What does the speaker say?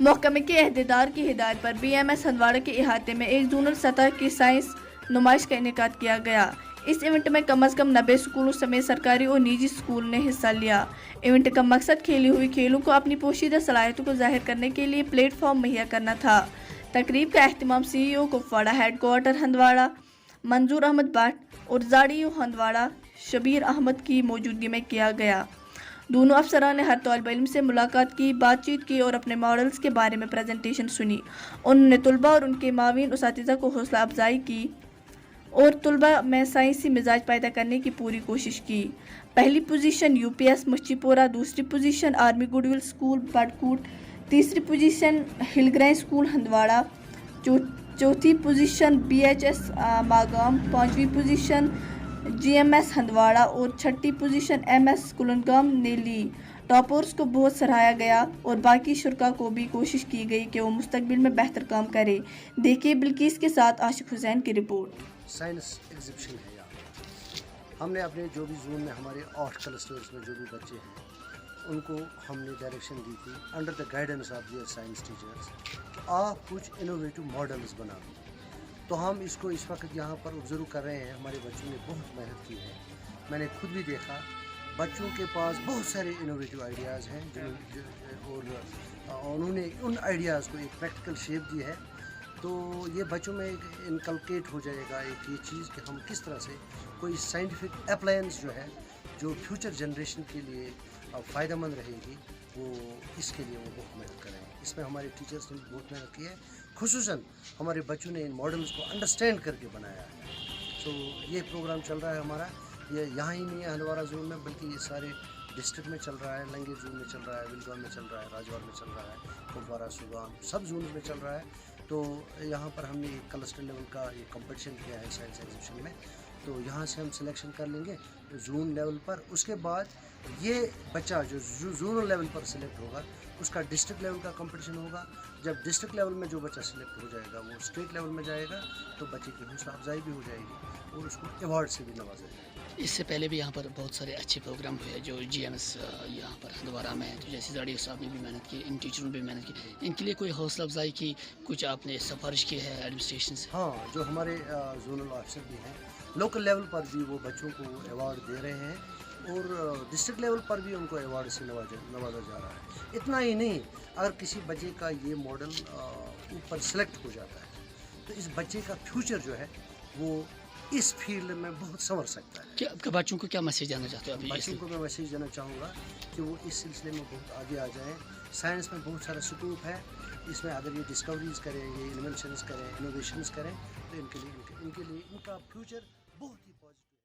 محکمے کے عہدیدار کی ہدایت پر BMS ہندواڑہ کے احاطے میں ایک زونل سطح کی سائنس نمائش کا انعقاد کیا گیا۔ اس ایونٹ میں کم از کم 90 اسکولوں سمیت سرکاری اور نجی اسکول نے حصہ لیا۔ ایونٹ کا مقصد کھیلی ہوئی کھیلوں کو اپنی پوشیدہ صلاحیتوں کو ظاہر کرنے کے لیے پلیٹ فارم مہیا کرنا تھا۔ تقریب کا اہتمام CEO Kupwara headquarter Handwara Manzoor Ahmad Bhat اور زاڑیو ہندواڑہ شبیر احمد کی موجودگی میں کیا گیا۔ دونوں افسران نے ہر طالب علم سے ملاقات کی، بات چیت کی اور اپنے ماڈلز کے بارے میں پریزنٹیشن سنی۔ انہوں نے طلباء اور ان کے معاون اساتذہ کو حوصلہ افزائی کی اور طلباء میں سائنسی مزاج پیدا کرنے کی پوری کوشش کی۔ پہلی پوزیشن UPS مچھی پورہ، دوسری position army good will school Barkot, تیسری پوزیشن ہل گرین اسکول ہندواڑہ، چوتھی پوزیشن BHS ماگام، پانچویں پوزیشن GMS ہندواڑہ اور چھٹی پوزیشن MS کلنگام نے لی۔ ٹاپرز کو بہت سراہا گیا اور باقی شرکاء کو بھی کوشش کی گئی کہ وہ مستقبل میں بہتر کام کرے۔ دیکھیے بلقیس کے ساتھ عاشق حسین کی رپورٹ۔ سائنس ایگزیبیشن ہے یہاں۔ ہم نے اپنے جو بھی زون میں ہمارے 8 کلسٹرز میں جو بھی بچے ہیں ان کو ہم نے ڈائریکشن دی تھی under the guidance of their science teachers کہ آپ کچھ انوویٹو ماڈلز بنا دو۔ تو ہم اس کو اس وقت یہاں پر آبزرو کر رہے ہیں۔ ہمارے بچوں نے بہت محنت کی ہے، میں نے خود بھی دیکھا بچوں کے پاس بہت سارے انوویٹو آئیڈیاز ہیں اور انہوں نے ان آئیڈیاز کو ایک پریکٹیکل شیپ دی ہے۔ تو یہ بچوں میں ایک انکلکیٹ ہو جائے گا ایک یہ چیز کہ ہم کس طرح سے کوئی سائنٹیفک اپلائنس جو ہے جو فیوچر جنریشن کے لیے فائدہ مند رہے گی، وہ اس کے لیے وہ بہت محنت کریں گے۔ اس میں ہمارے ٹیچرس نے بہت محنت کی ہے، خصوصاً ہمارے بچوں نے ان ماڈلز کو انڈرسٹینڈ کر کے بنایا ہے۔ تو یہ پروگرام چل رہا ہے ہمارا، یہ یہاں ہی نہیں ہے ہندواڑہ زون میں بلکہ یہ سارے ڈسٹرکٹ میں چل رہا ہے، لنگیر زون میں چل رہا ہے، ولگام میں چل رہا ہے، راجوار میں چل رہا ہے، کپوارہ سوگام سب زونز میں چل رہا ہے۔ تو یہاں پر ہم نے ایک کلسٹر لیول کا یہ کمپٹیشن کیا ہے سائنس ایگزیبیشن میں، تو یہاں سے ہم سلیکشن کر لیں گے زون لیول پر۔ اس کے بعد یہ بچہ جو زونل لیول پر سلیکٹ ہوگا اس کا ڈسٹرکٹ لیول کا کمپٹیشن ہوگا۔ جب ڈسٹرکٹ لیول میں جو بچہ سلیکٹ ہو جائے گا وہ اسٹیٹ لیول میں جائے گا، تو بچے کی حوصلہ افزائی بھی ہو جائے گی اور اس کو ایوارڈ سے بھی نوازا جائے گا۔ اس سے پہلے بھی یہاں پر بہت سارے اچھے پروگرام ہوئے جو GMS یہاں پر ہندواڑہ میں ہے، تو جیسے زاڑیو صاحب نے بھی محنت کی، ان ٹیچروں نے بھی محنت کی، ان کے لیے کوئی حوصلہ افزائی کی کچھ آپ نے سفارش کی ہے ایڈمنسٹریشن سے؟ ہاں، جو ہمارے زونل آفیسر بھی ہیں لوکل لیول پر بھی وہ بچوں کو ایوارڈ دے رہے ہیں اور ڈسٹرکٹ لیول پر بھی ان کو ایوارڈ سے نوازا جا رہا ہے۔ اتنا ہی نہیں، اگر کسی بچے کا یہ ماڈل اوپر سلیکٹ ہو جاتا ہے تو اس بچے کا فیوچر جو ہے وہ اس فیلڈ میں بہت سنور سکتا ہے۔ کیا بچوں کو کیا میسیج دینا چاہتے ہو ابھی؟ بچوں کو میں میسیج دینا چاہوں گا کہ وہ اس سلسلے میں بہت آگے آ جائیں۔ سائنس میں بہت سارا سکوپ ہے، اس میں اگر یہ ڈسکوریز کریں، یہ انوینشنز کریں، انوویشنز کریں تو ان کے لیے ان کا فیوچر بہت ہی پازیٹیو